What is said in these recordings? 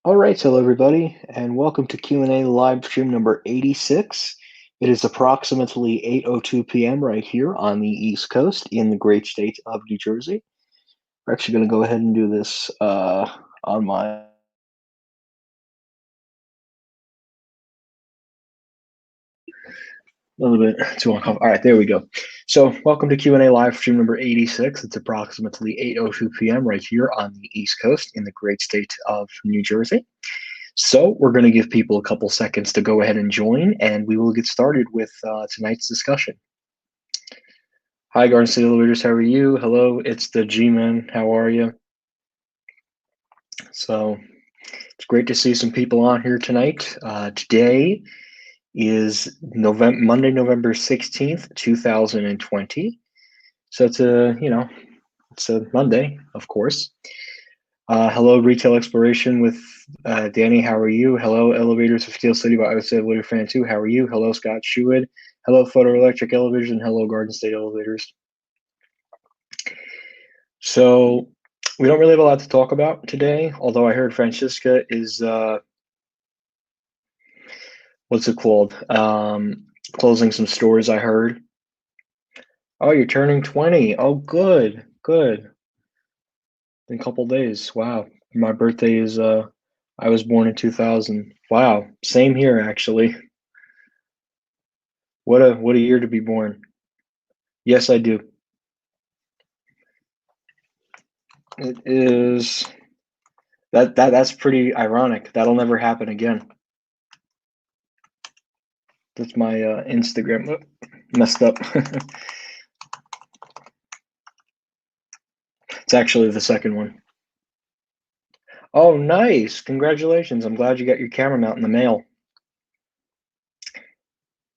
All right, hello everybody, and welcome to Q&A live stream number 86. It is approximately 8:02 p.m. right here on the East Coast in the great state of New Jersey. We're actually going to go ahead and do this on my a little bit too uncomfortable. All right, there we go. So, welcome to Q&A live stream number 86. It's approximately 8:02 p.m. right here on the East Coast in the great state of New Jersey. So we're going to give people a couple seconds to go ahead and join, and we will get started with tonight's discussion. Hi, Garden State Elevators. How are you? Hello, it's the G-Man. How are you? So it's great to see some people on here tonight. Today is Monday, November 16th, 2020. So it's a Monday, of course. Hello, Retail Exploration with Danny. How are you? Hello, Elevators of Steel City by I would say Elevator Fan 2. How are you? Hello, Scott Shuid. Hello, Photoelectric Elevators, and hello, Garden State Elevators. So we don't really have a lot to talk about today, although I heard Francisca is what's it called? Closing some stores, I heard. Oh, you're turning 20. Oh, good, good. In a couple days. Wow. My birthday is I was born in 2000. Wow. Same here actually. What a year to be born. Yes, I do. It is that's pretty ironic. That'll never happen again. That's my Instagram. Oh, messed up. It's actually the second one. Oh, nice. Congratulations. I'm glad you got your camera mount in the mail.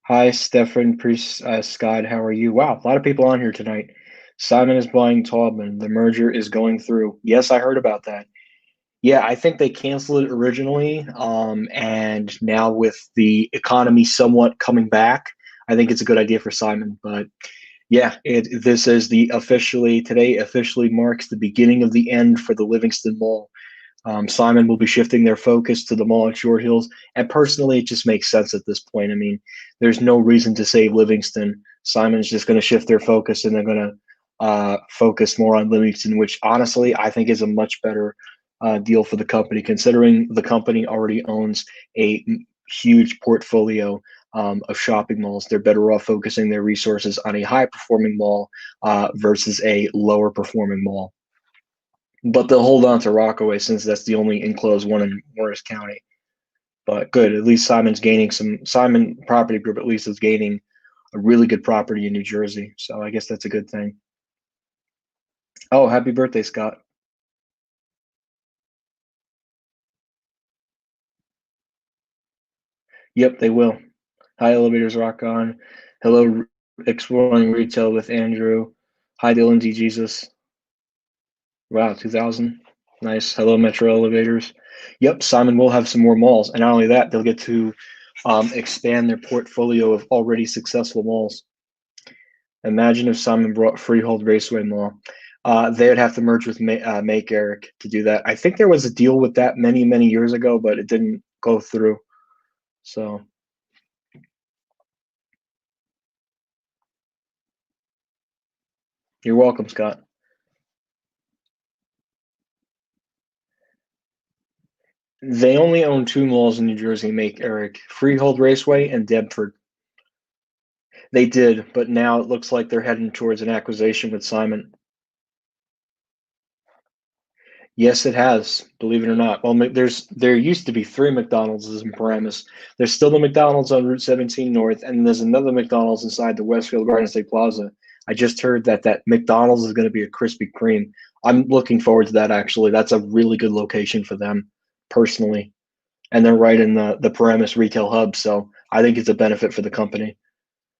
Hi, Stefan, Priest, Scott. How are you? Wow, a lot of people on here tonight. Simon is buying Taubman. The merger is going through. Yes, I heard about that. Yeah, I think they canceled it originally, and now with the economy somewhat coming back, I think it's a good idea for Simon. But yeah, this is today officially marks the beginning of the end for the Livingston Mall. Simon will be shifting their focus to the mall at Short Hills, and personally, it just makes sense at this point. I mean, there's no reason to save Livingston. Simon's just going to shift their focus, and they're going to focus more on Livingston, which honestly I think is a much better deal for the company, considering the company already owns a huge portfolio of shopping malls. They're better off focusing their resources on a high-performing mall versus a lower-performing mall. But they'll hold on to Rockaway since that's the only enclosed one in Morris County. But good, at least Simon Property Group at least is gaining a really good property in New Jersey. So I guess that's a good thing. Oh, happy birthday, Scott. Yep, they will. Hi, Elevators Rock On. Hello, Exploring Retail with Andrew. Hi, Dylan D. Jesus. Wow, 2000. Nice. Hello, Metro Elevators. Yep, Simon will have some more malls. And not only that, they'll get to expand their portfolio of already successful malls. Imagine if Simon brought Freehold Raceway Mall. They would have to merge with Make Eric to do that. I think there was a deal with that many, many years ago, but it didn't go through. So you're welcome, Scott. They only own two malls in New Jersey, Make Eric, Freehold Raceway and Deptford. They did, but now it looks like they're heading towards an acquisition with Simon. Yes, it has, believe it or not. Well, there used to be three McDonald's in Paramus. There's still the McDonald's on Route 17 North, and there's another McDonald's inside the Westfield Garden State Plaza. I just heard that McDonald's is going to be a Krispy Kreme. I'm looking forward to that, actually. That's a really good location for them, personally. And they're right in the Paramus retail hub, so I think it's a benefit for the company.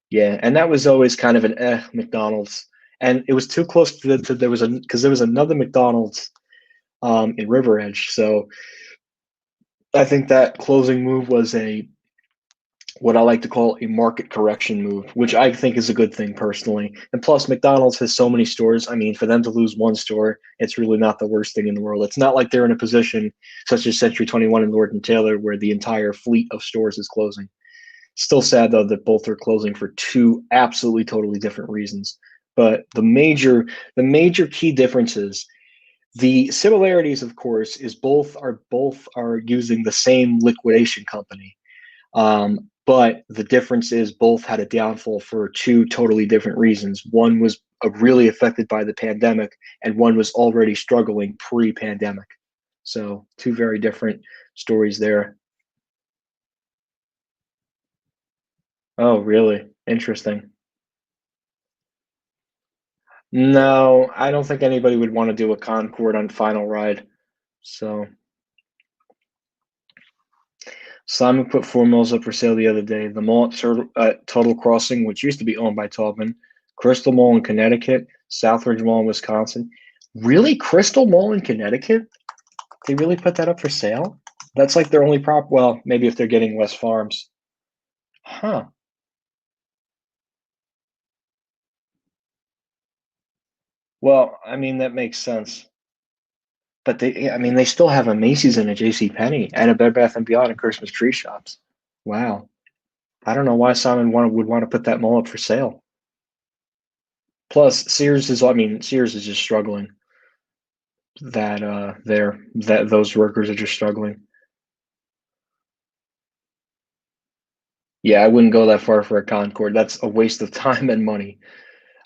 Yeah, and that was always kind of an McDonald's. And it was too close to because there was another McDonald's in River Edge. So I think that closing move was a what I like to call a market correction move, which I think is a good thing personally. And plus, McDonald's has so many stores. I mean, for them to lose one store, it's really not the worst thing in the world. It's not like they're in a position such as Century 21 and Lord and Taylor where the entire fleet of stores is closing. Still sad though that both are closing for two absolutely totally different reasons. But the major key differences, the similarities, of course, is both are using the same liquidation company. But the difference is both had a downfall for two totally different reasons. One was really affected by the pandemic, and one was already struggling pre-pandemic. So two very different stories there. Oh, really? Interesting. No, I don't think anybody would want to do a Concorde on Final Ride. So Simon put four malls up for sale the other day. The mall at Total Crossing, which used to be owned by Taubman, Crystal Mall in Connecticut, Southridge Mall in Wisconsin. Really, Crystal Mall in Connecticut? They really put that up for sale? That's like their only prop. Well, maybe if they're getting West Farms. Huh. Well, I mean that makes sense. But I mean, they still have a Macy's and a J.C. Penney and a Bed Bath and Beyond and Christmas tree shops. Wow. I don't know why Simon would want to put that mall up for sale. Plus, I mean, Sears is just struggling. That those workers are just struggling. Yeah, I wouldn't go that far for a Concord. That's a waste of time and money.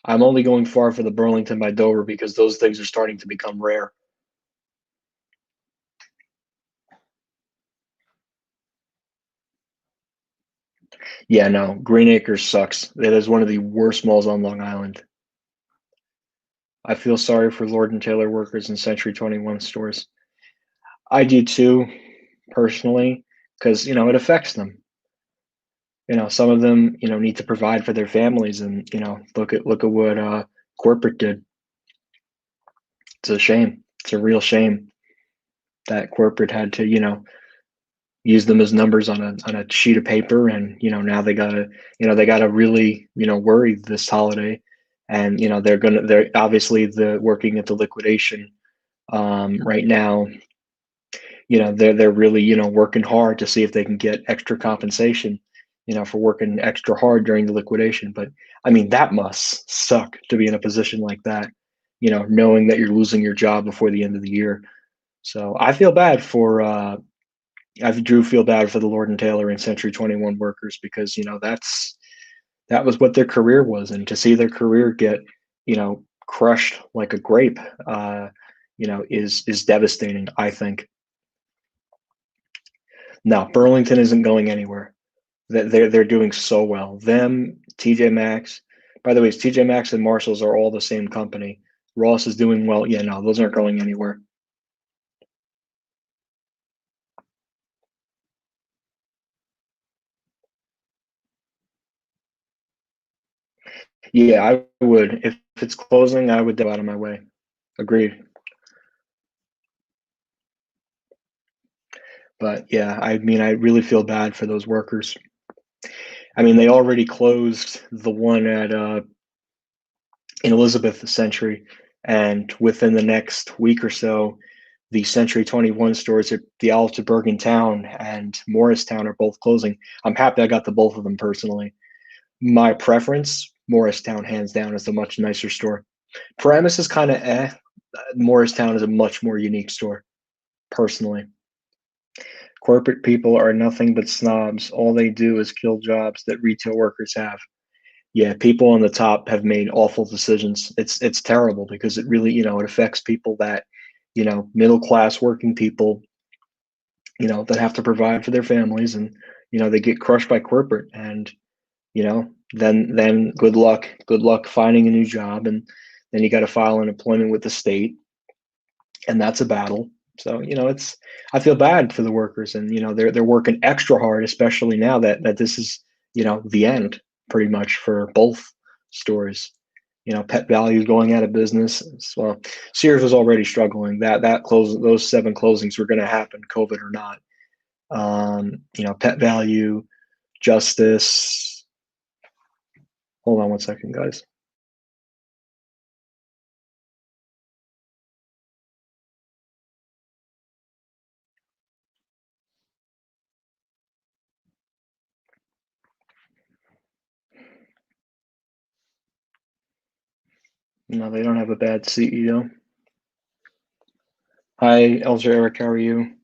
I'm only going far for the Burlington by Dover because those things are starting to become rare. Yeah, no, Green Acres sucks. It is one of the worst malls on Long Island. I feel sorry for Lord and Taylor workers in Century 21 stores. I do too, personally, because it affects them. Some of them need to provide for their families, and look at what corporate did. It's a shame. It's a real shame that corporate had to use them as numbers on a sheet of paper, and now they gotta really worry this holiday, and they're obviously the working at the liquidation right now. They're really working hard to see if they can get extra compensation for working extra hard during the liquidation. But I mean, that must suck to be in a position like that, knowing that you're losing your job before the end of the year. So I do feel bad for the Lord and Taylor and Century 21 workers, because that was what their career was, and to see their career get crushed like a grape, is devastating, I think. No, Burlington isn't going anywhere. They're doing so well. Them, TJ Maxx. By the way, TJ Maxx and Marshalls are all the same company. Ross is doing well. Yeah, no, those aren't going anywhere. Yeah, I would. If it's closing, I would out of my way. Agreed. But yeah, I mean, I really feel bad for those workers. I mean, they already closed the one at in Elizabeth Century, and within the next week or so, the Century 21 stores at the Alta Bergen Town and Morristown are both closing. I'm happy I got the both of them personally. My preference, Morristown, hands down, is a much nicer store. Paramus is kind of eh. Morristown is a much more unique store, personally. Corporate people are nothing but snobs. All they do is kill jobs that retail workers have. Yeah, people on the top have made awful decisions. It's terrible because it really, it affects people that, middle class working people, that have to provide for their families, and they get crushed by corporate, and then good luck finding a new job, and then you got to file unemployment with the state, and that's a battle. So it's I feel bad for the workers, and they're working extra hard, especially now that this is the end pretty much for both stores. Pet Value is going out of business. Well, Sears was already struggling. That close those seven closings were going to happen, COVID or not. Pet Value, Justice. Hold on one second, guys. No, they don't have a bad CEO. Hi, Elder Eric, how are you?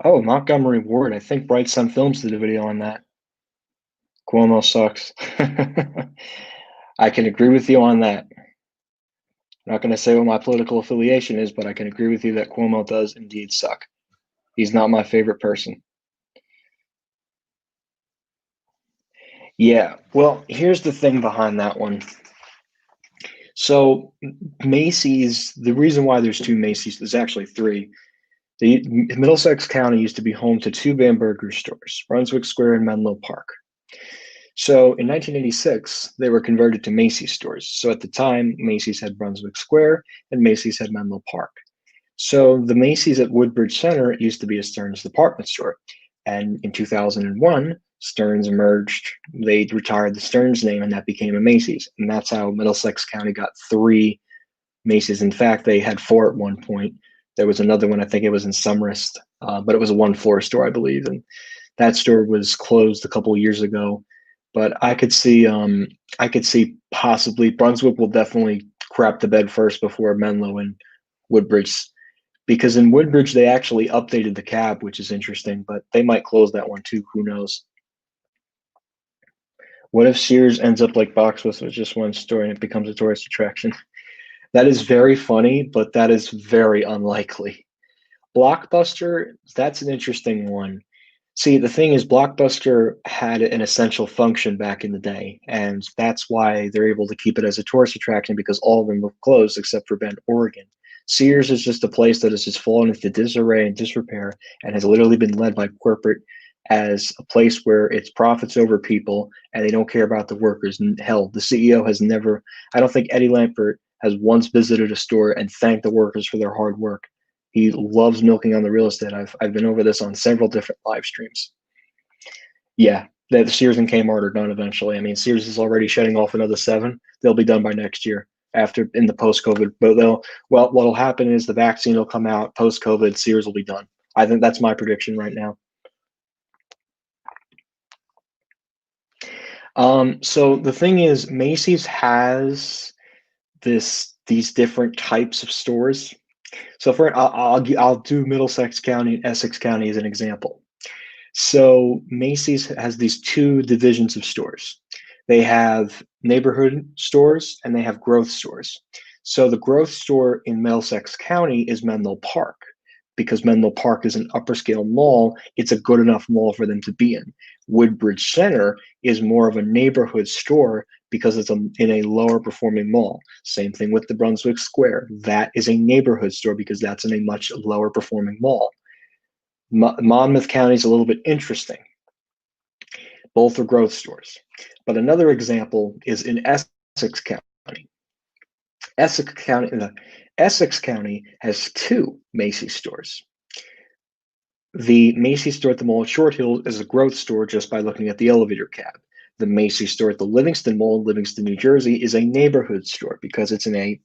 Oh, Montgomery Ward. I think Bright Sun Films did a video on that. Cuomo sucks. I can agree with you on that. I'm not going to say what my political affiliation is, but I can agree with you that Cuomo does indeed suck. He's not my favorite person. Yeah, well, here's the thing behind that one. So Macy's, the reason why there's two Macy's, there's actually three. Middlesex County used to be home to two Bamberger stores, Brunswick Square and Menlo Park. So in 1986, they were converted to Macy's stores. So at the time, Macy's had Brunswick Square and Macy's had Menlo Park. So the Macy's at Woodbridge Center used to be a Stearns department store. And in 2001, Stearns merged. They retired the Stearns name and that became a Macy's. And that's how Middlesex County got three Macy's. In fact, they had four at one point. There was another one, I think it was in Summerest, but it was a one-floor store, I believe. And that store was closed a couple of years ago. But I could see possibly Brunswick will definitely crap the bed first before Menlo and Woodbridge, because in Woodbridge they actually updated the cab, which is interesting, but they might close that one too. Who knows? What if Sears ends up like Boxwoods with just one store and it becomes a tourist attraction? That is very funny, but that is very unlikely. Blockbuster, that's an interesting one. See, the thing is, Blockbuster had an essential function back in the day, and that's why they're able to keep it as a tourist attraction because all of them were closed except for Bend, Oregon. Sears is just a place that has just fallen into disarray and disrepair and has literally been led by corporate as a place where it's profits over people and they don't care about the workers. And hell, the CEO has never, I don't think Eddie Lampert has once visited a store and thanked the workers for their hard work. He loves milking on the real estate. I've been over this on several different live streams. Yeah, that Sears and Kmart are done eventually. I mean, Sears is already shedding off another seven. They'll be done by next year after in the post-COVID. But what'll happen is the vaccine will come out post-COVID. Sears will be done. I think that's my prediction right now. So the thing is, Macy's has these different types of stores. So I'll do Middlesex County and Essex County as an example. So Macy's has these two divisions of stores. They have neighborhood stores and they have growth stores. So the growth store in Middlesex County is Menlo Park. Because Menlo Park is an upper scale mall, it's a good enough mall for them to be in. Woodbridge Center is more of a neighborhood store because it's in a lower performing mall. Same thing with the Brunswick Square. That is a neighborhood store because that's in a much lower performing mall. Monmouth County is a little bit interesting. Both are growth stores. But another example is in Essex County. Essex County has two Macy's stores. The Macy's store at the mall at Short Hills is a growth store just by looking at the elevator cab. The Macy's store at the Livingston Mall in Livingston, New Jersey is a neighborhood store because it's in a,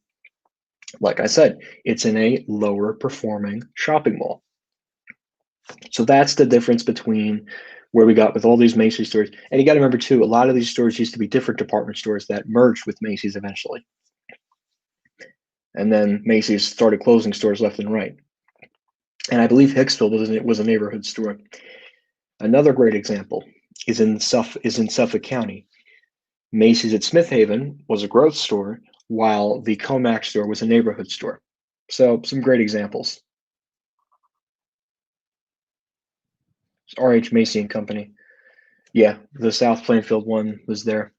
like I said, it's in a lower performing shopping mall. So that's the difference between where we got with all these Macy's stores. And you got to remember too, a lot of these stores used to be different department stores that merged with Macy's eventually. And then Macy's started closing stores left and right. And I believe Hicksville was a neighborhood store. Another great example is in Suffolk County. Macy's at Smith Haven was a growth store, while the Comac store was a neighborhood store. So some great examples. It's RH Macy and Company. Yeah, the South Plainfield one was there.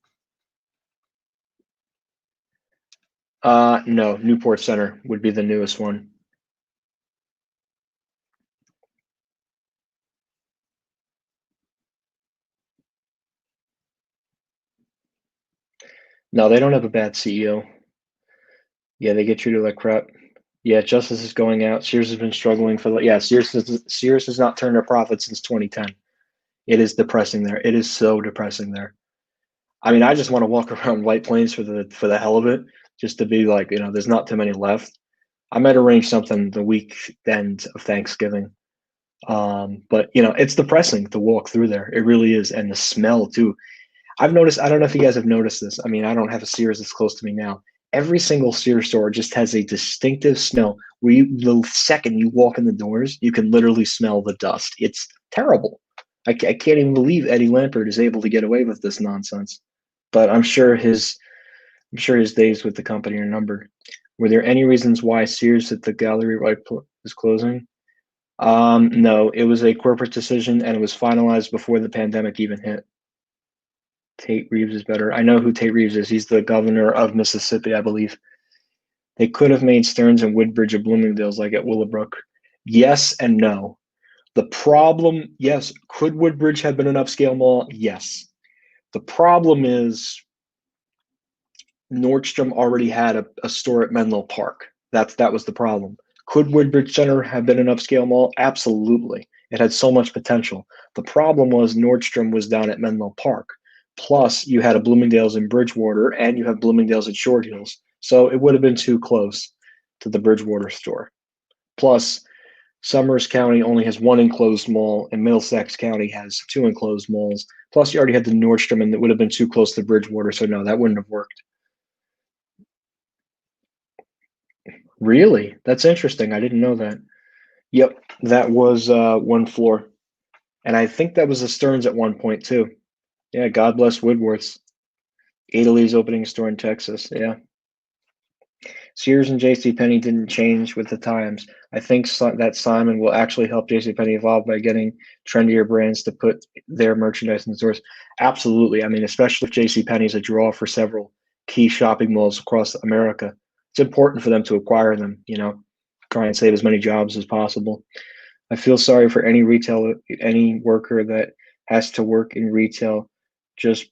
No, Newport Center would be the newest one. No, they don't have a bad CEO. Yeah, they get treated like crap. Yeah, justice is going out. Sears has been struggling Sears has not turned a profit since 2010. It is depressing there. It is so depressing there. I mean, I just want to walk around White Plains for the hell of it, just to be like, there's not too many left. I might arrange something the weekend of Thanksgiving. But it's depressing to walk through there. It really is, and the smell too. I've noticed. I don't know if you guys have noticed this. I mean, I don't have a Sears that's close to me now. Every single Sears store just has a distinctive smell. The second you walk in the doors, you can literally smell the dust. It's terrible. I can't even believe Eddie Lampert is able to get away with this nonsense. But I'm sure his days with the company are numbered. Were there any reasons why Sears at the Gallery White is closing? No, it was a corporate decision and it was finalized before the pandemic even hit. Tate Reeves is better. I know who Tate Reeves is. He's the governor of Mississippi, I believe. They could have made Stearns and Woodbridge or Bloomingdale's like at Willowbrook. Yes and no. The problem, yes, could Woodbridge have been an upscale mall? Yes. The problem is Nordstrom already had a store at Menlo Park. That was the problem. Could Woodbridge Center have been an upscale mall? Absolutely. It had so much potential. The problem was Nordstrom was down at Menlo Park. Plus, you had a Bloomingdale's in Bridgewater and you have Bloomingdale's at Short Hills. So it would have been too close to the Bridgewater store. Plus, Summers County only has one enclosed mall, and Middlesex County has two enclosed malls. Plus, you already had the Nordstrom, and it would have been too close to Bridgewater. So, no, that wouldn't have worked. Really? That's interesting. I didn't know that. Yep, that was one floor. And I think that was a Stearns at one point too. Yeah, God bless Woodworth's. Italy's opening a store in Texas. Yeah. Sears and JCPenney didn't change with the times. I think that Simon will actually help JCPenney evolve by getting trendier brands to put their merchandise in stores. Absolutely. I mean, especially if JCPenney is a draw for several key shopping malls across America. It's important for them to acquire them, try and save as many jobs as possible. I feel sorry for any retailer, any worker that has to work in retail just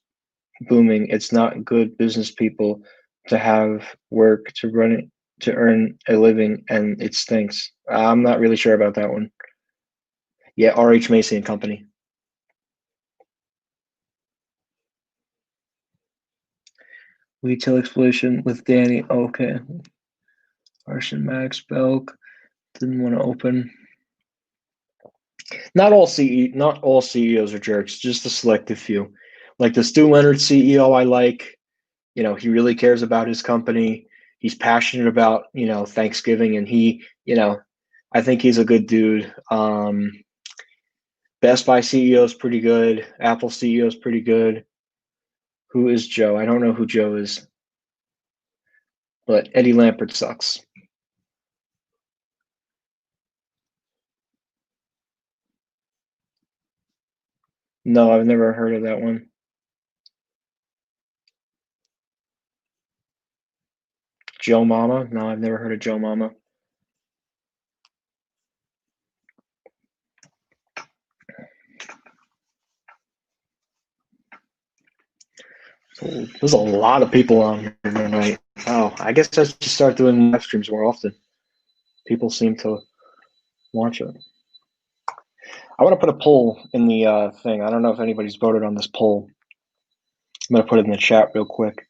booming. It's not good business people to have work to run it to earn a living, and it stinks. I'm not really sure about that one. Yeah, R.H. Macy and Company. Retail explosion with Danny. Okay. Arson Max Belk didn't want to open. Not all CEOs are jerks, just a selective few. Like the Stu Leonard CEO I like, he really cares about his company. He's passionate about, Thanksgiving, and I think he's a good dude. Best Buy CEO is pretty good. Apple CEO is pretty good. Who is Joe? I don't know who Joe is, but Eddie Lampert sucks. No, I've never heard of that one. Joe Mama? No, I've never heard of Joe Mama. There's a lot of people on here tonight. Oh, I guess I should start doing live streams more often. People seem to watch it. I want to put a poll in the thing. I don't know if anybody's voted on this poll. I'm going to put it in the chat real quick.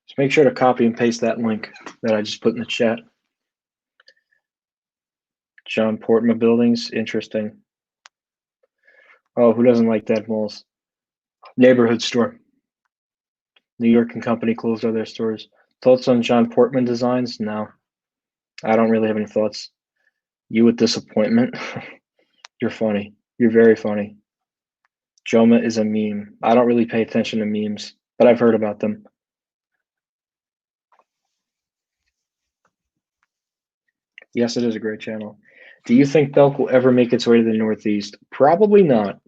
Just make sure to copy and paste that link that I just put in the chat. John Portman Buildings, interesting. Oh, who doesn't like dead malls? Neighborhood store. New York and Company closed all their stores. Thoughts on John Portman designs? No, I don't really have any thoughts. You with disappointment? You're funny. You're very funny. Joma is a meme. I don't really pay attention to memes, but I've heard about them. Yes, it is a great channel. Do you think Belk will ever make its way to the Northeast? Probably not.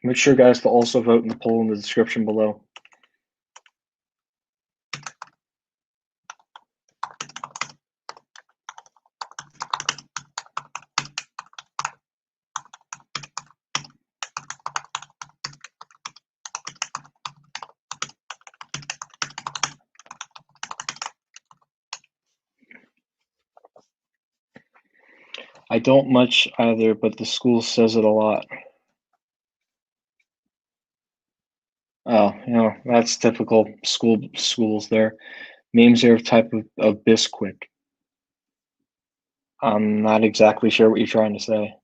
Make sure, guys, to also vote in the poll in the description below. I don't much either, but the school says it a lot. Oh, that's typical schools there. Memes are a type of Bisquick. I'm not exactly sure what you're trying to say.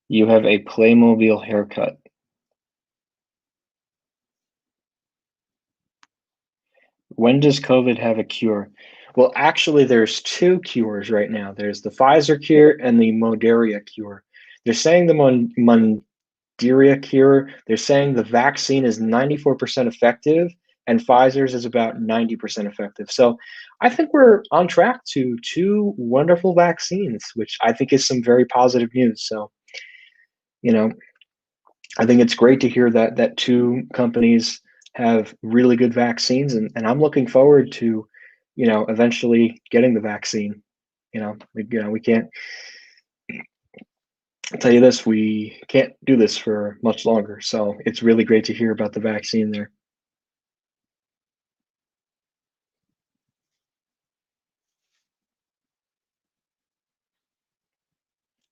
You have a Playmobil haircut. When does COVID have a cure? Well, actually, there's two cures right now. There's the Pfizer cure and the Moderna cure. They're saying the Moderna cure, they're saying the vaccine is 94% effective and Pfizer's is about 90% effective. So I think we're on track to two wonderful vaccines, which I think is some very positive news. So, you know, I think it's great to hear that two companies have really good vaccines, and I'm looking forward to, eventually getting the vaccine. We can't. I'll tell you this, we can't do this for much longer. So it's really great to hear about the vaccine there.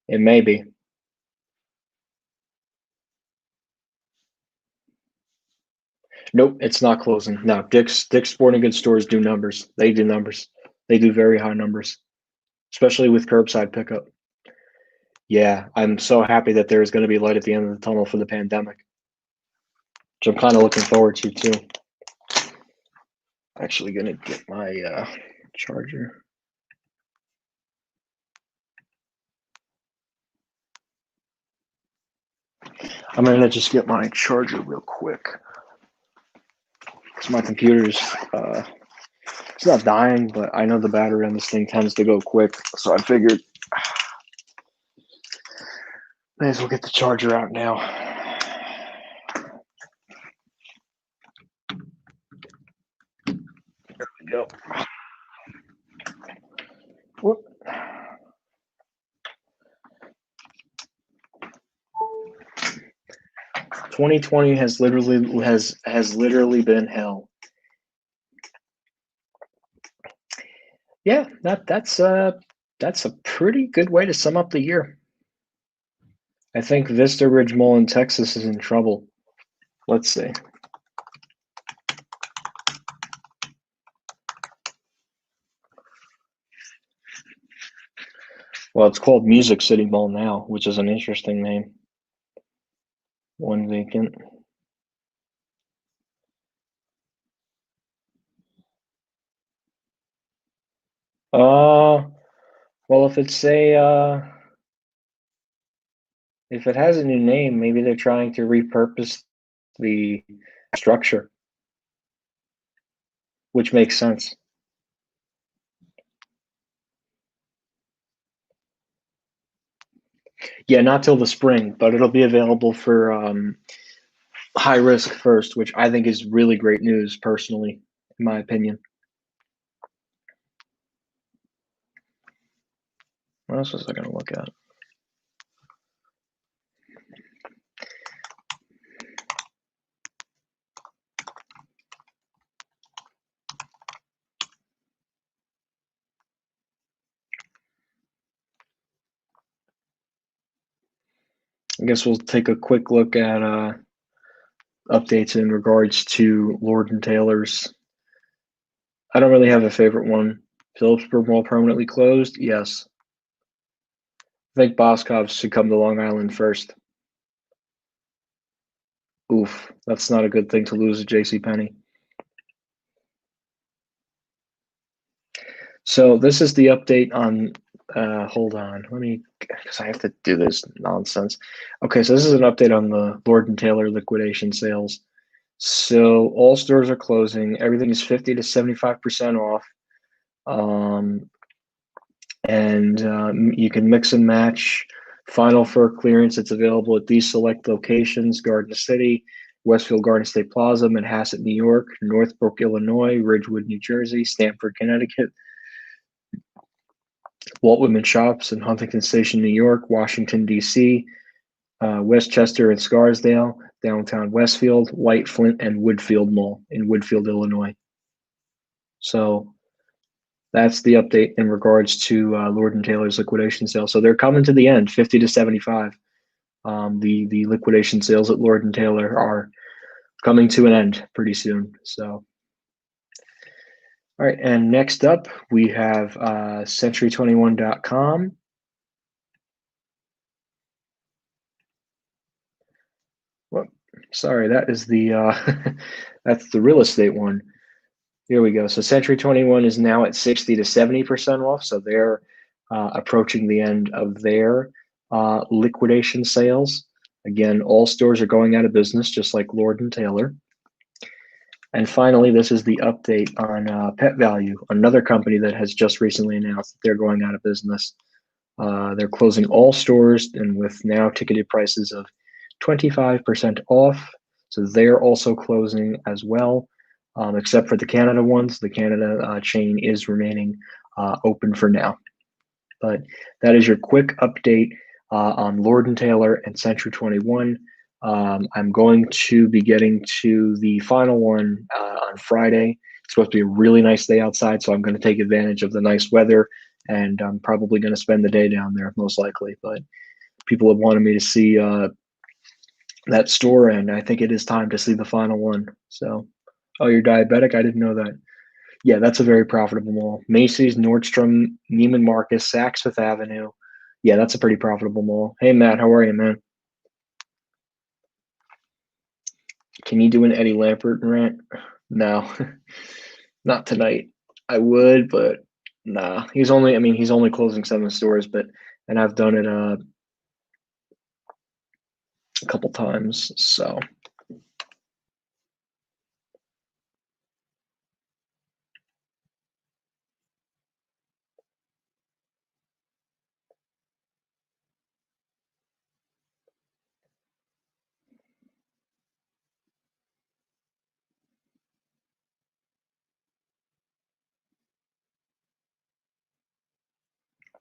It may be. Nope, it's not closing. No, Dick's Sporting Goods stores do numbers. They do numbers. They do very high numbers, especially with curbside pickup. Yeah, I'm so happy that there is going to be light at the end of the tunnel for the pandemic, which I'm kind of looking forward to too. Actually, gonna get my charger. I'm gonna just get my charger real quick because my computer's it's not dying, but I know the battery on this thing tends to go quick, so I figured may as well get the charger out now. There we go. Whoop. 2020 has literally been hell. Yeah, that's a pretty good way to sum up the year. I think Vista Ridge Mall in Texas is in trouble. Let's see. Well, it's called Music City Mall now, which is an interesting name. One vacant. Well, if it has a new name, maybe they're trying to repurpose the structure, which makes sense. Yeah, not till the spring, but it'll be available for high risk first, which I think is really great news, personally, in my opinion. What else was I going to look at? I guess we'll take a quick look at updates in regards to Lord and Taylor's. I don't really have a favorite one. Phillipsburg Mall permanently closed? Yes. I think Boscov should come to Long Island first. Oof, that's not a good thing to lose at JCPenney. So this is the update on, hold on, because I have to do this nonsense. Okay, so this is an update on the Lord & Taylor liquidation sales. So all stores are closing. Everything is 50 to 75% off. And you can mix and match Final for clearance. It's available at these select locations: Garden City, Westfield Garden State Plaza, Manhasset, New York; Northbrook, Illinois; Ridgewood, New Jersey; Stamford, Connecticut; Walt Whitman Shops in Huntington Station, New York; Washington, D.C., Westchester and Scarsdale; downtown Westfield; White Flint, and Woodfield Mall in Woodfield, Illinois. So that's the update in regards to Lord & Taylor's liquidation sale. So they're coming to the end, 50 to 75. The liquidation sales at Lord & Taylor are coming to an end pretty soon. So, all right. And next up, we have Century21.com. Well, sorry, that is the that's the real estate one. Here we go. So Century 21 is now at 60 to 70% off. So they're approaching the end of their liquidation sales. Again, all stores are going out of business, just like Lord & Taylor. And finally, this is the update on Pet Value, another company that has just recently announced that they're going out of business. They're closing all stores, and with now ticketed prices of 25% off. So they're also closing as well, except for the Canada ones. The Canada chain is remaining open for now. But that is your quick update on Lord & Taylor and Century 21. I'm going to be getting to the final one on Friday. It's supposed to be a really nice day outside, so I'm going to take advantage of the nice weather, and I'm probably going to spend the day down there, most likely. But people have wanted me to see that store, and I think it is time to see the final one. So, oh, you're diabetic? I didn't know that. Yeah, that's a very profitable mall. Macy's, Nordstrom, Neiman Marcus, Saks Fifth Avenue. Yeah, that's a pretty profitable mall. Hey, Matt, how are you, man? Can you do an Eddie Lampert rant? No, not tonight. I would, but nah. He's only closing 7 stores, but and I've done it a couple times.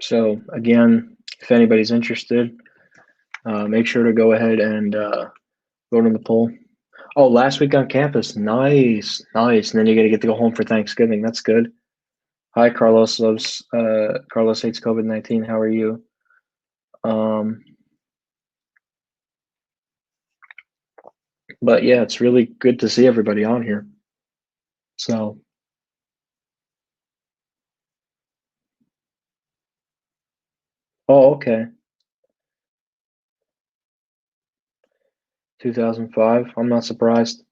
So again, if anybody's interested, make sure to go ahead and vote in the poll. Oh, last week on campus. Nice, nice. And then you got to get to go home for Thanksgiving. That's good. Hi, Carlos loves Carlos hates COVID-19. How are you? But yeah, it's really good to see everybody on here. So, oh, okay. 2005. I'm not surprised.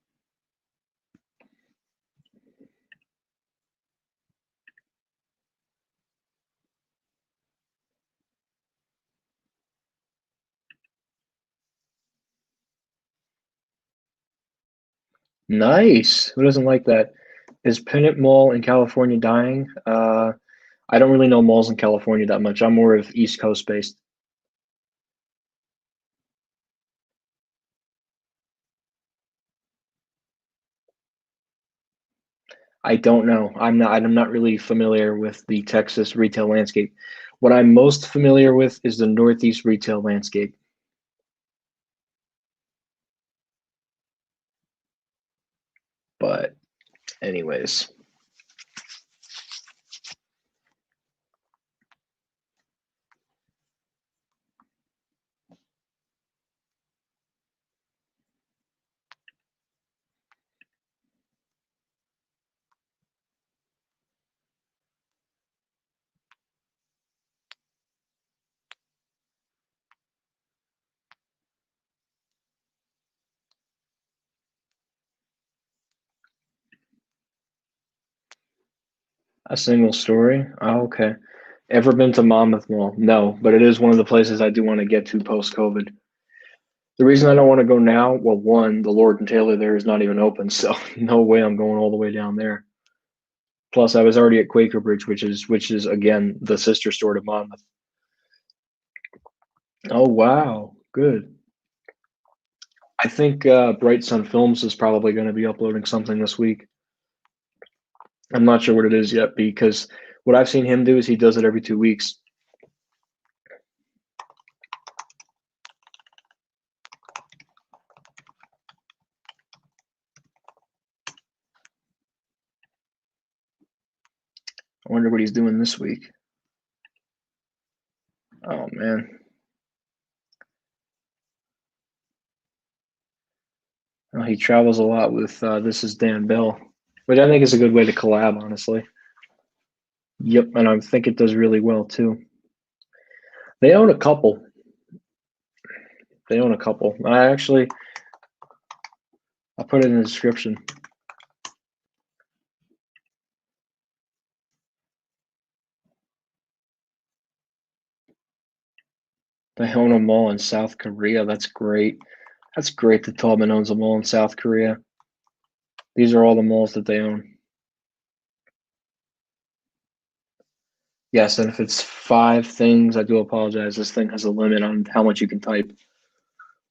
Nice. Who doesn't like that? Is Pennant Mall in California dying? I don't really know malls in California that much. I'm more of East Coast based. I don't know. I'm not really familiar with the Texas retail landscape. What I'm most familiar with is the Northeast retail landscape. But anyways, a single story. Oh, okay. Ever been to Monmouth Mall? No, but it is one of the places I do want to get to post COVID. The reason I don't want to go now, well, one, the Lord and Taylor there is not even open, so no way I'm going all the way down there. Plus, I was already at Quaker Bridge, which is again the sister store to Monmouth. Oh, wow. Good. I think Bright Sun Films is probably going to be uploading something this week. I'm not sure what it is yet because what I've seen him do is he does it every 2 weeks. I wonder what he's doing this week. Oh, man. Oh, he travels a lot with This Is Dan Bell, which I think is a good way to collab, honestly. Yep, and I think it does really well too. They own a couple. They own a couple. I'll put it in the description. They own a mall in South Korea. That's great. That's great that Taubman owns a mall in South Korea. These are all the malls that they own. Yes, and if it's 5 things, I do apologize. This thing has a limit on how much you can type.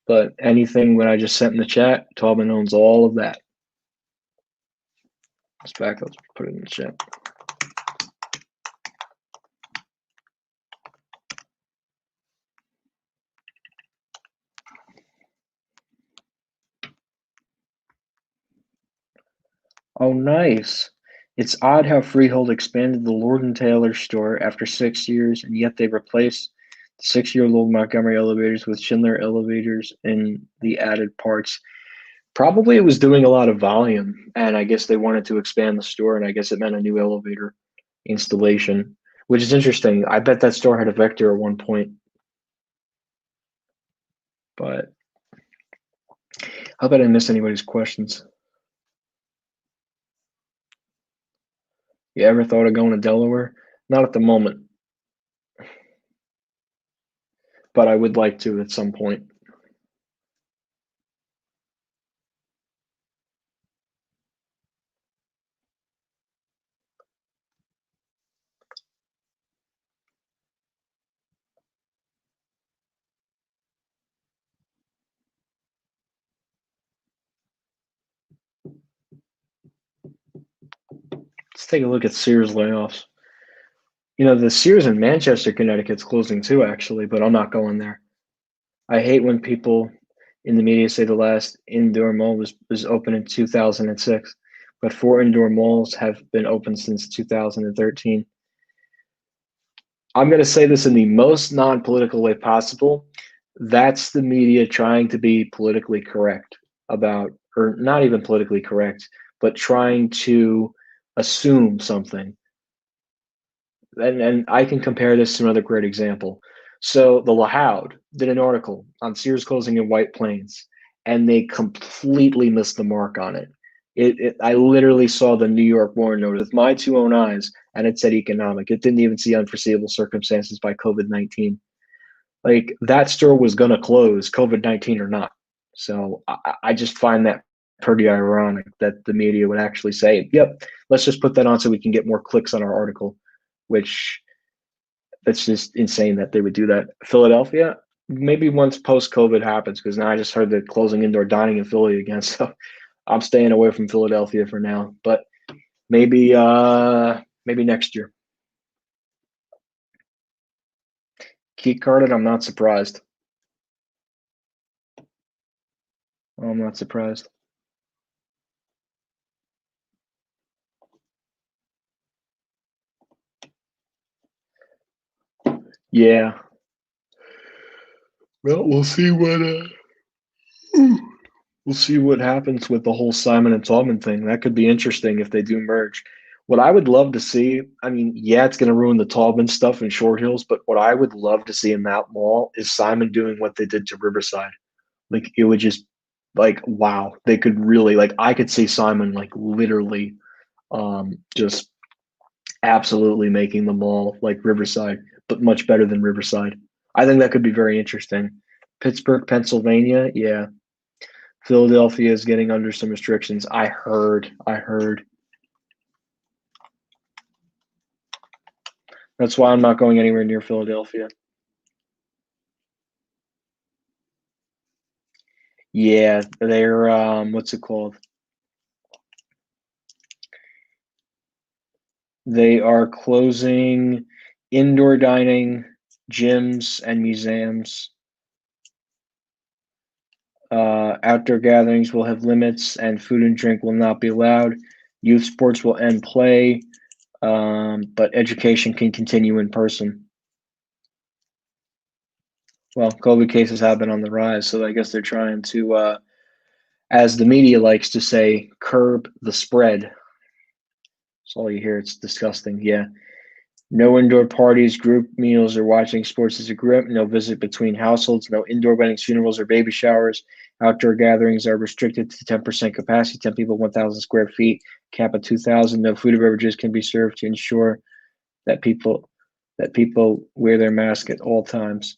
But anything that I just sent in the chat, Taubman owns all of that. Let's put it in the chat. Oh, nice. It's odd how Freehold expanded the Lord and Taylor store after 6 years, and yet they replaced the 6-year-old Montgomery elevators with Schindler elevators and the added parts. Probably it was doing a lot of volume, and I guess they wanted to expand the store, and I guess it meant a new elevator installation, which is interesting. I bet that store had a Vector at one point, but I hope I didn't miss anybody's questions. You ever thought of going to Delaware? Not at the moment, but I would like to at some point. Let's take a look at Sears layoffs. You know, the Sears in Manchester, Connecticut's closing too, actually, but I'm not going there. I hate when people in the media say the last indoor mall was open in 2006, but 4 indoor malls have been open since 2013. I'm going to say this in the most non-political way possible. That's the media trying to be politically correct about, or not even politically correct, but trying to assume something. And I can compare this to another great example. So the Lahoud did an article on Sears closing in White Plains, and they completely missed the mark on it. I literally saw the New York Warren notice with my two own eyes, and it said economic. It didn't even see unforeseeable circumstances by COVID-19. Like that store was going to close, COVID-19 or not. So I just find that pretty ironic that the media would actually say, "Yep, let's just put that on so we can get more clicks on our article," which that's just insane that they would do that. Philadelphia, maybe once post COVID happens, because now I just heard they're closing indoor dining in Philly again. So I'm staying away from Philadelphia for now. But maybe next year. Key carded, I'm not surprised. I'm not surprised. Yeah. Well, we'll see what happens with the whole Simon and Tallman thing. That could be interesting if they do merge. What I would love to see, I mean, yeah, it's going to ruin the Tallman stuff in Short Hills, but what I would love to see in that mall is Simon doing what they did to Riverside. Like it would just like wow, they could really like I could see Simon like literally just absolutely making the mall like Riverside, but much better than Riverside. I think that could be very interesting. Pittsburgh, Pennsylvania, yeah. Philadelphia is getting under some restrictions. I heard. That's why I'm not going anywhere near Philadelphia. Yeah, they're what's it called? They are closing indoor dining, gyms, and museums. Outdoor gatherings will have limits, and food and drink will not be allowed. Youth sports will end play, but education can continue in person. Well, COVID cases have been on the rise, so I guess they're trying to, as the media likes to say, curb the spread. That's all you hear. It's disgusting. Yeah. No indoor parties, group meals, or watching sports as a group. No visit between households. No indoor weddings, funerals, or baby showers. Outdoor gatherings are restricted to 10% capacity, 10 people, 1,000 square feet, cap at 2,000. No food or beverages can be served to ensure that people wear their mask at all times.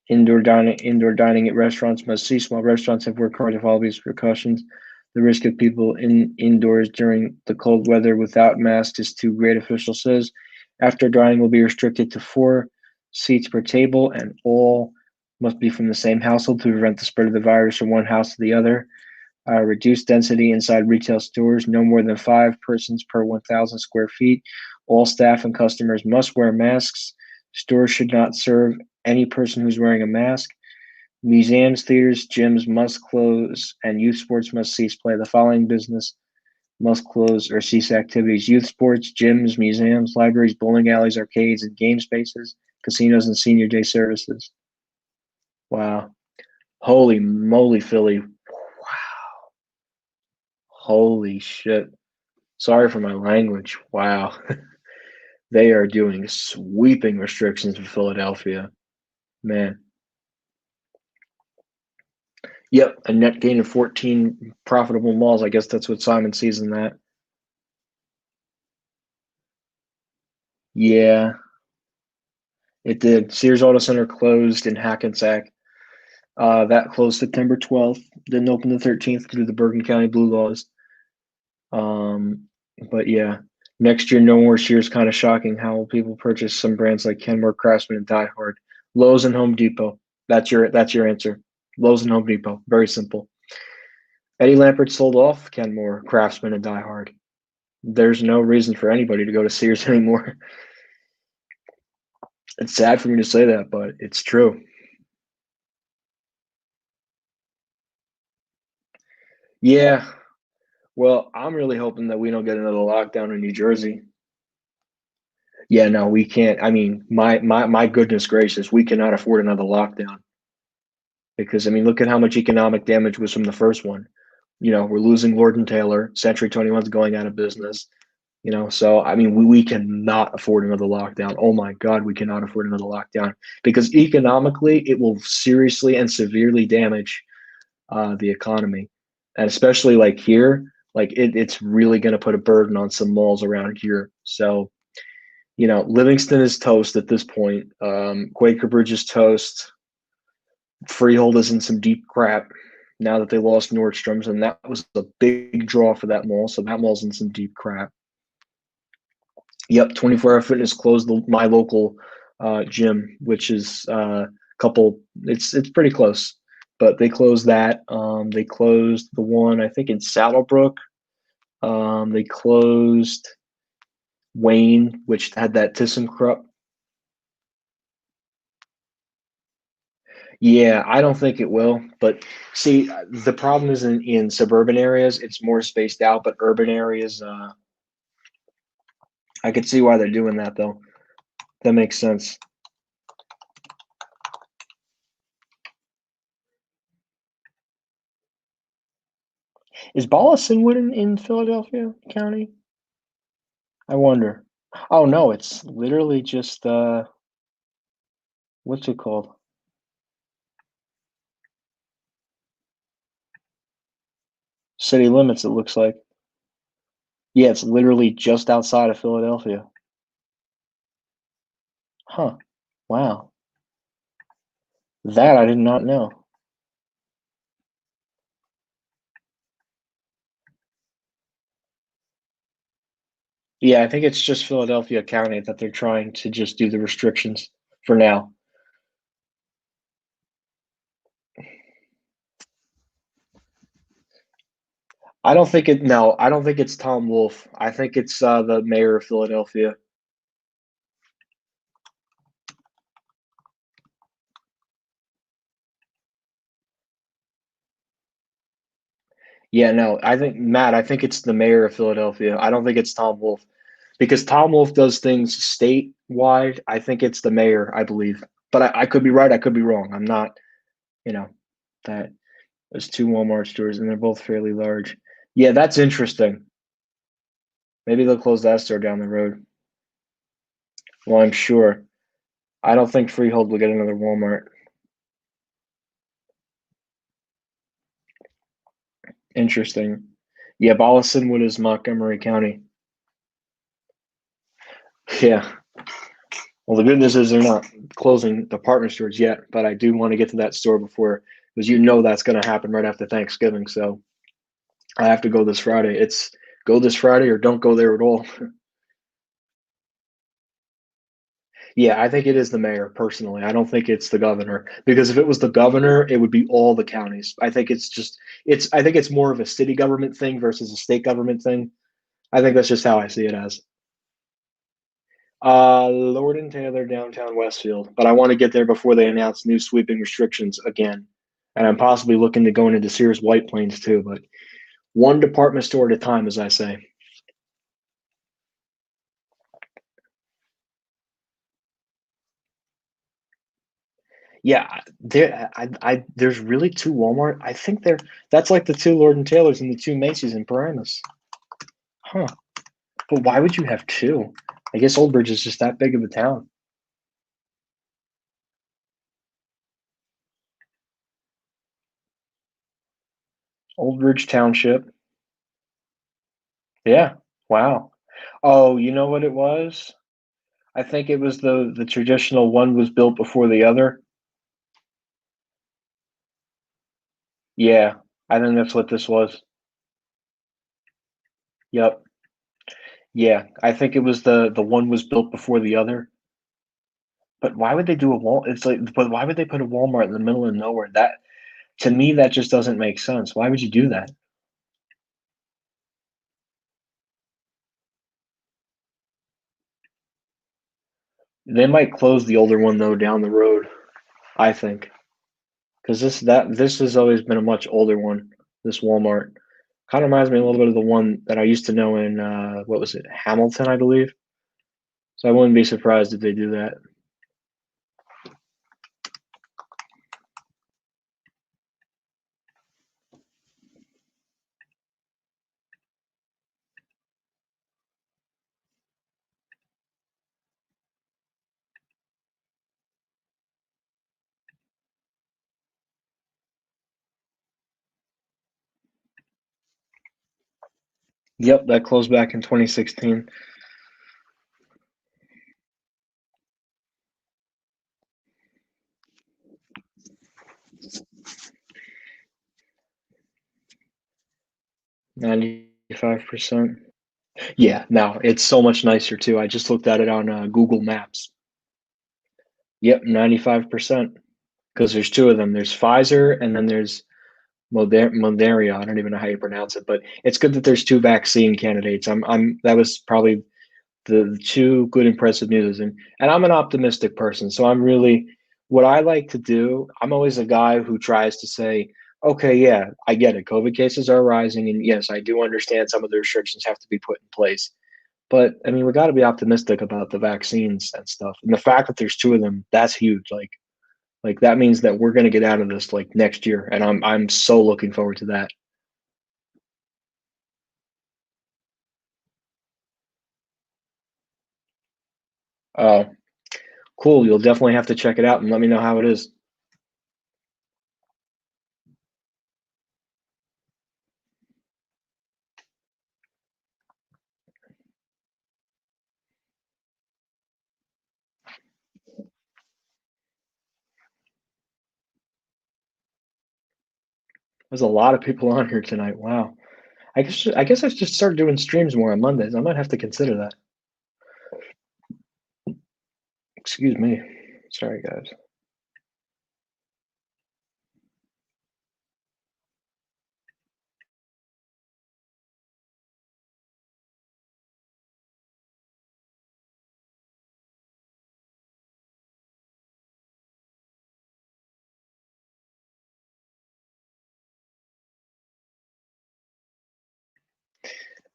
Indoor dining at restaurants must cease. While restaurants have worked hard to follow these precautions, the risk of people indoors during the cold weather without masks is too great, official says. Outdoor dining will be restricted to 4 seats per table, and all must be from the same household to prevent the spread of the virus from one house to the other. Reduced density inside retail stores, no more than 5 persons per 1,000 square feet. All staff and customers must wear masks. Stores should not serve any person who's wearing a mask. Museums, theaters, gyms must close, and youth sports must cease play. The following business must close or cease activities: youth sports, gyms, museums, libraries, bowling alleys, arcades, and game spaces, casinos, and senior day services. Wow. Holy moly, Philly. Wow. Holy shit. Sorry for my language. Wow. They are doing sweeping restrictions for Philadelphia. Man. Yep, a net gain of 14 profitable malls. I guess that's what Simon sees in that. Yeah, it did. Sears Auto Center closed in Hackensack. That closed September 12th. Didn't open the 13th due to the Bergen County Blue Laws. Um, but yeah, next year, no more Sears. Kind of shocking how will people purchase some brands like Kenmore, Craftsman, and Die Hard. Lowe's and Home Depot. That's your answer. Lowe's and Home Depot. Very simple. Eddie Lampert sold off Kenmore, Craftsman, and Die Hard. There's no reason for anybody to go to Sears anymore. It's sad for me to say that, but it's true. Yeah. Well, I'm really hoping that we don't get another lockdown in New Jersey. Yeah, no, we can't. I mean, my goodness gracious, we cannot afford another lockdown because I mean, look at how much economic damage was from the first one. We're losing Lord and Taylor. Century 21's going out of business. So I mean, we cannot afford another lockdown. Oh my God, we cannot afford another lockdown because economically, it will seriously and severely damage the economy, and especially like here, like it's really going to put a burden on some malls around here. So Livingston is toast at this point. Quaker Bridge is toast. Freehold is in some deep crap now that they lost Nordstrom's, and that was a big draw for that mall. So that mall's in some deep crap. Yep, 24 Hour Fitness closed my local gym, which is couple. It's pretty close, but they closed that. They closed the one I think in Saddlebrook. They closed Wayne, which had that ThyssenKrupp. Yeah, I don't think it will. But see, the problem is in suburban areas, it's more spaced out, but urban areas, I could see why they're doing that though. That makes sense. Is Bollisonwood in Philadelphia County? I wonder. Oh no, it's literally just what's it called? City limits, it looks like. Yeah, it's literally just outside of Philadelphia. Huh. Wow. That I did not know. Yeah, I think it's just Philadelphia County that they're trying to just do the restrictions for now. I don't think it. No, I don't think it's Tom Wolfe. I think it's the mayor of Philadelphia. Yeah, no, I think Matt. I think it's the mayor of Philadelphia. I don't think it's Tom Wolfe because Tom Wolfe does things statewide. I think it's the mayor. I believe, but I could be right. I could be wrong. I'm not. You know that there's two Walmart stores and they're both fairly large. Yeah, that's interesting. Maybe they'll close that store down the road. Well, I'm sure. I don't think Freehold will get another Walmart. Interesting. Yeah, Bollisonwood is Montgomery County. Yeah. Well, the good news is they're not closing department stores yet, but I do want to get to that store before, because that's going to happen right after Thanksgiving. So I have to go this Friday. It's go this Friday or don't go there at all. Yeah, I think it is the mayor personally. I don't think it's the governor because if it was the governor, it would be all the counties. I think I think it's more of a city government thing versus a state government thing. I think that's just how I see it as. Lord and Taylor, downtown Westfield, but I want to get there before they announce new sweeping restrictions again. And I'm possibly looking to go into Sears White Plains too, but one department store at a time, as I say. Yeah, there's really two Walmart. I think that's like the two Lord and Taylors and the two Macy's in Paramus. Huh. But why would you have two? I guess Old Bridge is just that big of a town. Old Bridge Township. Yeah. Wow. Oh, you know what it was? I think it was the traditional one was built before the other. Yeah, I think that's what this was. Yep. Yeah, I think it was the one was built before the other. But why would they do a wall? It's like, but why would they put a Walmart in the middle of nowhere? That to me, that just doesn't make sense. Why would you do that? They might close the older one though down the road. I think because this has always been a much older one. This Walmart kind of reminds me a little bit of the one that I used to know in what was it, Hamilton, I believe. So I wouldn't be surprised if they do that. Yep, that closed back in 2016. 95%. Yeah, no, it's so much nicer too. I just looked at it on Google Maps. Yep, 95%. Because there's two of them. There's Pfizer and then there's Moderna. I don't even know how you pronounce it, but it's good that there's two vaccine candidates. That was probably the two good impressive news, and I'm an optimistic person, so I'm really what I like to do. I'm always a guy who tries to say, okay, yeah, I get it. COVID cases are rising, and yes, I do understand some of the restrictions have to be put in place. But I mean, we got to be optimistic about the vaccines and stuff, and the fact that there's two of them, that's huge. Like that means that we're going to get out of this like next year, and I'm so looking forward to that. Uh, cool. You'll definitely have to check it out and let me know how it is. There's a lot of people on here tonight. Wow. I guess I should start doing streams more on Mondays. I might have to consider that. Excuse me. Sorry, guys.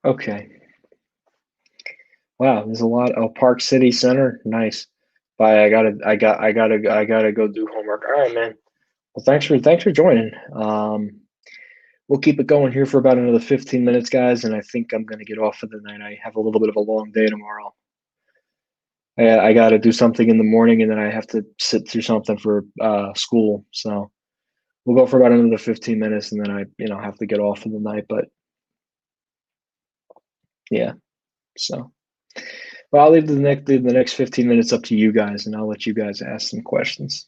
Okay. Wow, there's a lot. Oh, Park City Center, nice. Bye. I gotta go do homework. All right, man. Well, thanks for joining. We'll keep it going here for about another 15 minutes, guys, and I think I'm gonna get off for the night. I have a little bit of a long day tomorrow. I got to do something in the morning, and then I have to sit through something for school. So we'll go for about another 15 minutes, and then I have to get off for the night. But yeah, so well, I'll leave the next 15 minutes up to you guys, and I'll let you guys ask some questions.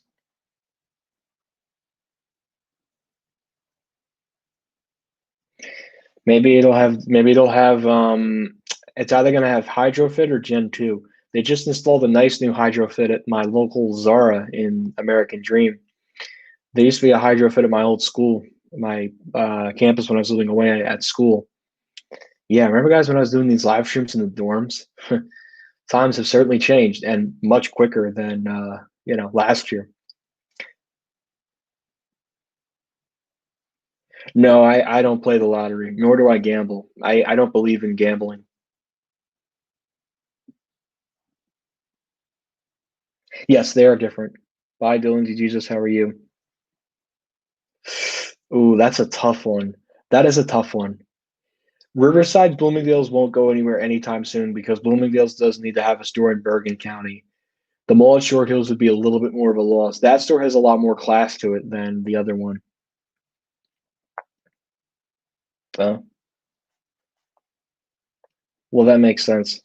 Maybe it'll have it's either gonna have HydroFit or Gen 2. They just installed a nice new HydroFit at my local Zara in American Dream. There used to be a HydroFit at my old school, my campus when I was living away at school. Yeah, remember guys when I was doing these live streams in the dorms? Times have certainly changed and much quicker than last year. No, I don't play the lottery, nor do I gamble. I don't believe in gambling. Yes, they are different. Bye, Dylan D. Jesus. How are you? Ooh, that's a tough one. That is a tough one. Riverside Bloomingdale's won't go anywhere anytime soon because Bloomingdale's does need to have a store in Bergen County. The mall at Short Hills would be a little bit more of a loss. That store has a lot more class to it than the other one. Uh, well, that makes sense.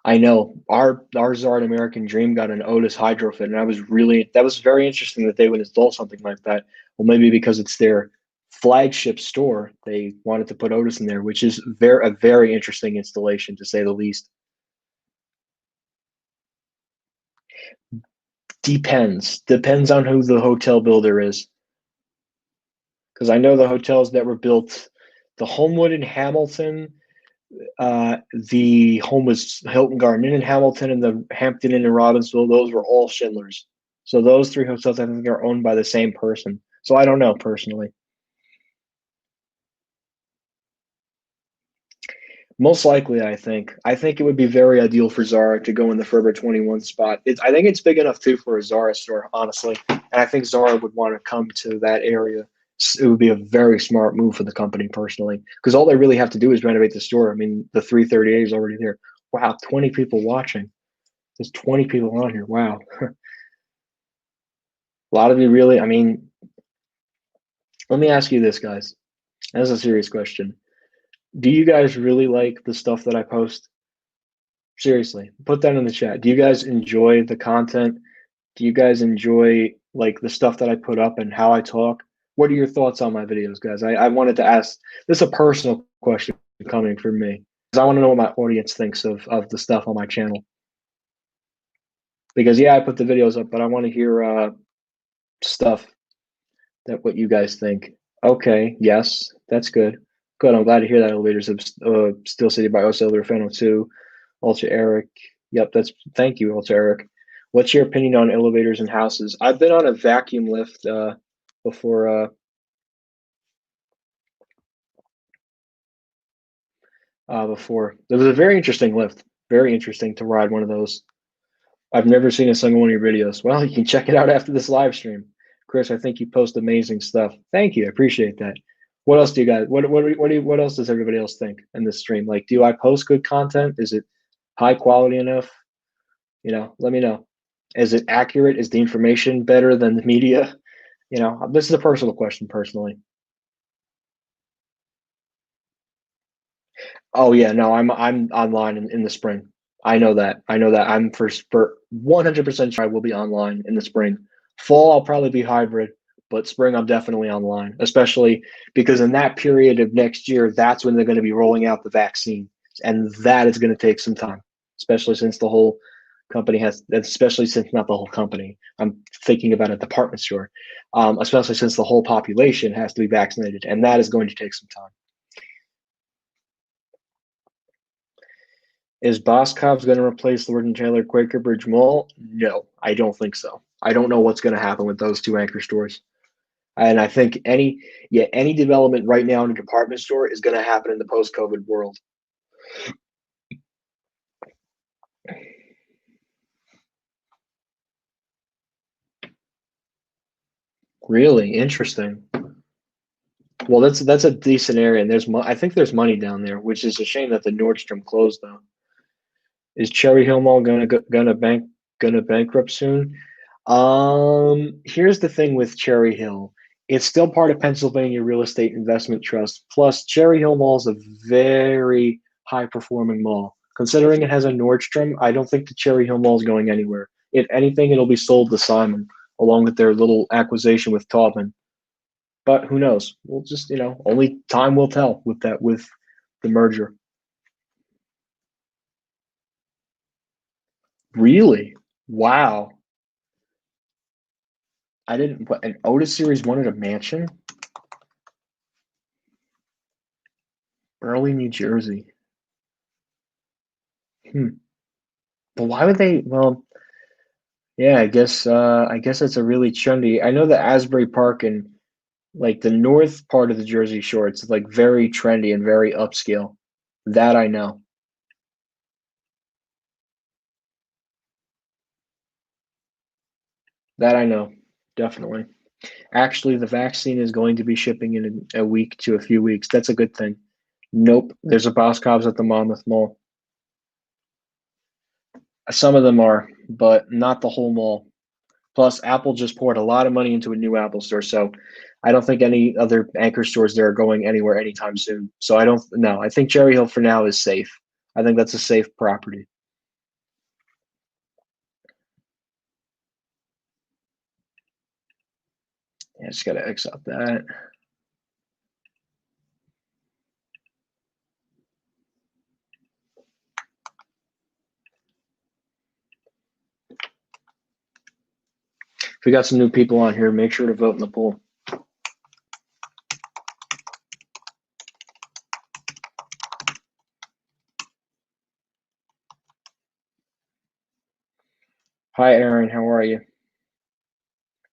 I know our Zard American Dream got an Otis Hydrofit, and that was very interesting that they would install something like that. Well, maybe because it's their flagship store, they wanted to put Otis in there, which is a very interesting installation to say the least. Depends on who the hotel builder is, because I know the hotels that were built, the Homewood in Hamilton, the home was Hilton Garden Inn in Hamilton, and the Hampton Inn in Robbinsville. Those were all Schindlers. So those three hotels, I think, are owned by the same person. So I don't know personally. Most likely, I think it would be very ideal for Zara to go in the Forever 21 spot. I think it's big enough too for a Zara store, honestly, and I think Zara would want to come to that area. It would be a very smart move for the company personally, because all they really have to do is renovate the store. I mean, the 338 is already there. Wow, 20 people watching. There's 20 people on here. Wow. A lot of you really, I mean, let me ask you this, guys. That's a serious question. Do you guys really like the stuff that I post? Seriously, put that in the chat. Do you guys enjoy the content? Do you guys enjoy like the stuff that I put up and how I talk? What are your thoughts on my videos, guys? I wanted to ask this is a personal question coming from me because I want to know what my audience thinks of the stuff on my channel. Because yeah, I put the videos up, but I want to hear stuff that what you guys think. Okay, yes, that's good. Good. I'm glad to hear that. Elevators of Steel City by Ocellular Fano 2. Ultra Eric. Yep, that's thank you, Ultra Eric. What's your opinion on elevators and houses? I've been on a vacuum lift before. Before it was a very interesting lift. Very interesting to ride one of those. I've never seen a single one of your videos. Well, you can check it out after this live stream. Chris, I think you post amazing stuff. Thank you. I appreciate that. What else do you guys what else does everybody else think in this stream? Like, do I post good content? Is it high quality enough? Let me know. Is it accurate? Is the information better than the media? This is a personal question personally. Oh yeah, no, I'm online in the spring. I know that. I know that. I'm for 100% sure I will be online in the spring. Fall, I'll probably be hybrid, but spring, I'm definitely online, especially because in that period of next year, that's when they're going to be rolling out the vaccine, and that is going to take some time, especially since the whole company has, especially since not the whole company. I'm thinking about a department store, especially since the whole population has to be vaccinated, and that is going to take some time. Is Boscov's going to replace Lord and Taylor Quaker Bridge Mall? No, I don't think so. I don't know what's going to happen with those two anchor stores. And I think any development right now in a department store is going to happen in the post-COVID world. Really interesting. Well, that's a decent area, and I think there's money down there, which is a shame that the Nordstrom closed though. Is Cherry Hill Mall gonna bankrupt soon? Here's the thing with Cherry Hill. It's still part of Pennsylvania Real Estate Investment Trust. Plus, Cherry Hill Mall is a very high performing mall. Considering it has a Nordstrom, I don't think the Cherry Hill Mall is going anywhere. If anything, it'll be sold to Simon, along with their little acquisition with Taubman. But who knows? We'll just, only time will tell with the merger. Really? Wow. I didn't. What, an Otis Series wanted a mansion? Early New Jersey. Hmm. But why would they? Well, yeah, I guess it's a really trendy. I know that Asbury Park and like the north part of the Jersey Shore, it's like very trendy and very upscale. That I know. That I know. Definitely. Actually, the vaccine is going to be shipping in a week to a few weeks. That's a good thing. Nope. There's a Boscov's at the Monmouth Mall. Some of them are, but not the whole mall. Plus, Apple just poured a lot of money into a new Apple store, so I don't think any other anchor stores there are going anywhere anytime soon. So I don't know. I think Cherry Hill for now is safe. I think that's a safe property. Yeah, just gotta accept that. If we got some new people on here, make sure to vote in the poll. Hi, Aaron. How are you?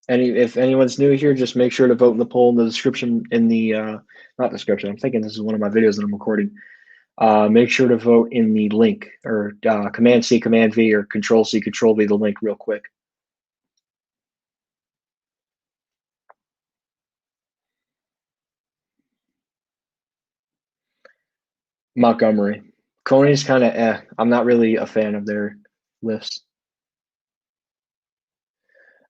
If anyone's new here, just make sure to vote in the poll in the description in the not description. I'm thinking this is one of my videos that I'm recording. Make sure to vote in the link or Command C, Command V, or Control C, Control V the link real quick. Montgomery. Coney's kind of I'm not really a fan of their lifts.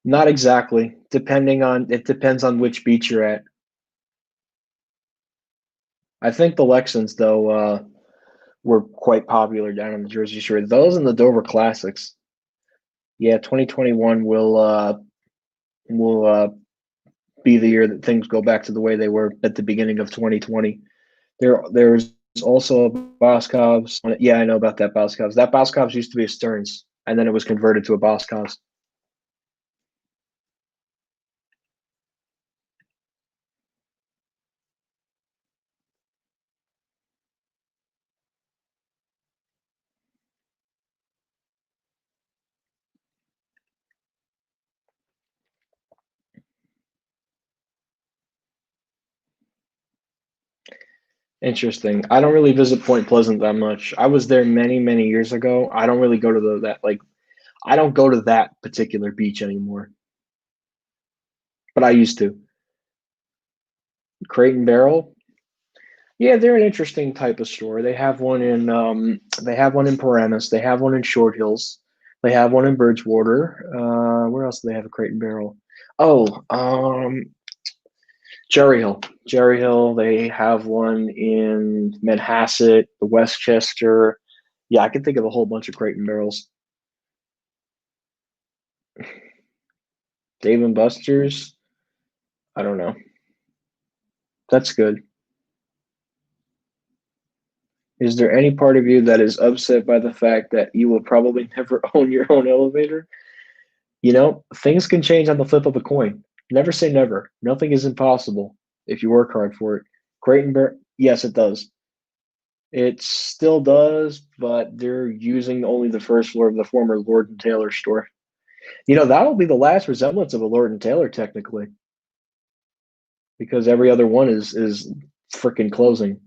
Not exactly. It depends on which beach you're at. I think the Lexans though were quite popular down on the Jersey Shore. Those and the Dover Classics. Yeah, 2021 will be the year that things go back to the way they were at the beginning of 2020. There's also a Boscov's. Yeah, I know about that Boscov's. That Boscov's used to be a Stearns, and then it was converted to a Boscov's. Interesting. I don't really visit Point Pleasant that much. I was there many, many years ago. I don't really go to I don't go to that particular beach anymore, but I used to. Crate and Barrel. Yeah, they're an interesting type of store. They have one in Paramus, they have one in Short Hills, they have one in Bridgewater. Where else do they have a Crate and Barrel? Oh, Cherry Hill. Cherry Hill, they have one in Manhasset, the Westchester. Yeah, I can think of a whole bunch of Crate and Barrels. Dave and Buster's. I don't know. That's good. Is there any part of you that is upset by the fact that you will probably never own your own elevator? Things can change on the flip of a coin. Never say never. Nothing is impossible if you work hard for it. Crate and Barrel, yes, it does. It still does, but they're using only the first floor of the former Lord and Taylor store. That'll be the last resemblance of a Lord and Taylor, technically. because every other one is freaking closing.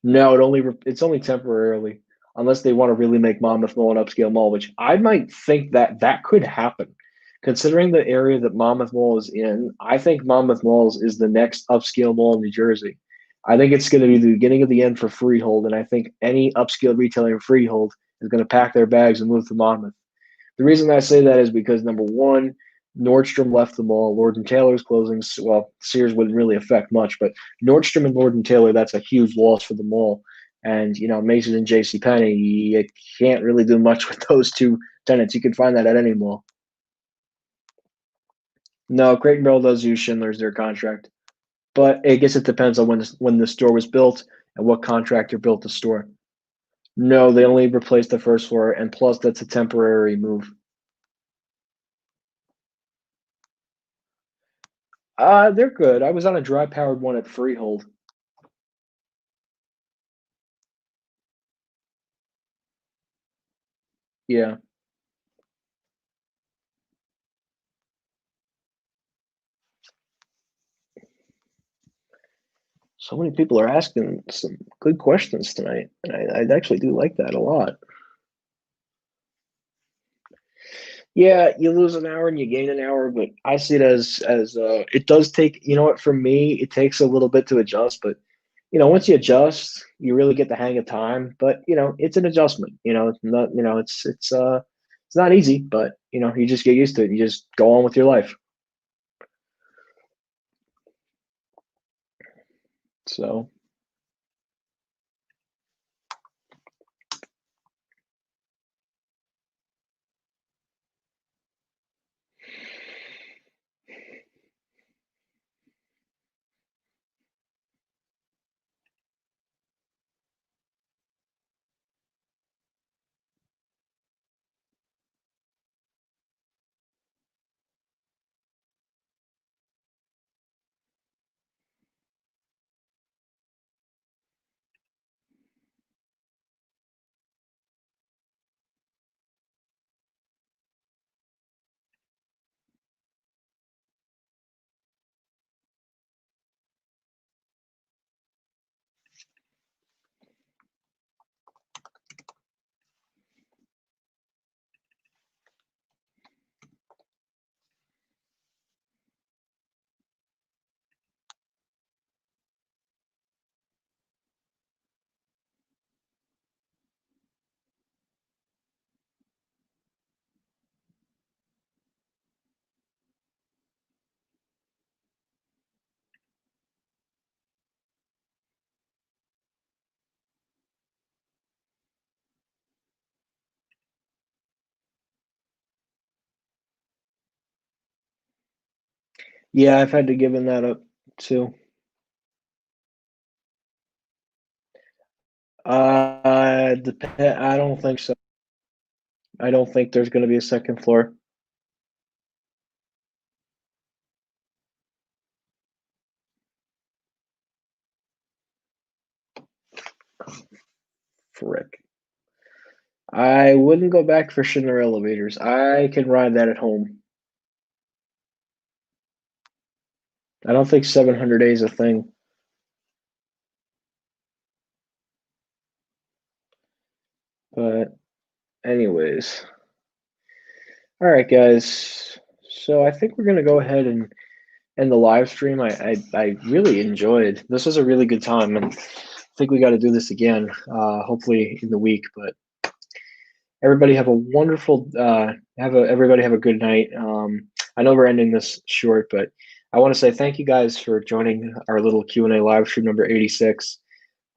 No, it's only temporarily, unless they want to really make Monmouth Mall an upscale mall, which I might think that that could happen. Considering the area that Monmouth Mall is in, I think Monmouth Malls is the next upscale mall in New Jersey. I think it's going to be the beginning of the end for Freehold, and I think any upscale retailer in Freehold is going to pack their bags and move to Monmouth. The reason I say that is because number one, Nordstrom left the mall. Lord and Taylor's closing. Well, Sears wouldn't really affect much, but Nordstrom and Lord and Taylor, that's a huge loss for the mall. And Macy's and J.C. Penney, you can't really do much with those two tenants. You can find that at any mall. No, Crate & Barrel does use Schindler's their contract, but I guess it depends on when the store was built and what contractor built the store. No, they only replaced the first floor, and plus that's a temporary move. They're good. I was on a dry powered one at Freehold. Yeah. So many people are asking some good questions tonight, and I actually do like that a lot. Yeah, you lose an hour and you gain an hour, but I see it as it does take, what, for me, it takes a little bit to adjust, but once you adjust, you really get the hang of time. But it's an adjustment. It's not, it's not easy, but you just get used to it. You just go on with your life. So yeah, I've had to give that up too. I don't think so. I don't think there's going to be a second floor. Frick. I wouldn't go back for Schindler elevators. I can ride that at home. I don't think 700A is a thing. But anyways. All right, guys. So I think we're gonna go ahead and end the live stream. I really enjoyed. This was a really good time, and I think we got to do this again. Hopefully in the week. But everybody have a wonderful. Everybody have a good night. I know we're ending this short, but I want to say thank you guys for joining our little Q&A live stream number 86.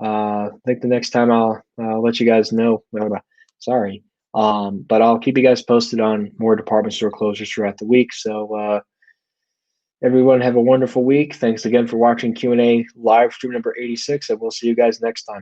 I think the next time I'll let you guys know. Sorry. But I'll keep you guys posted on more department store closures throughout the week. So everyone have a wonderful week. Thanks again for watching Q&A live stream number 86, and we'll see you guys next time.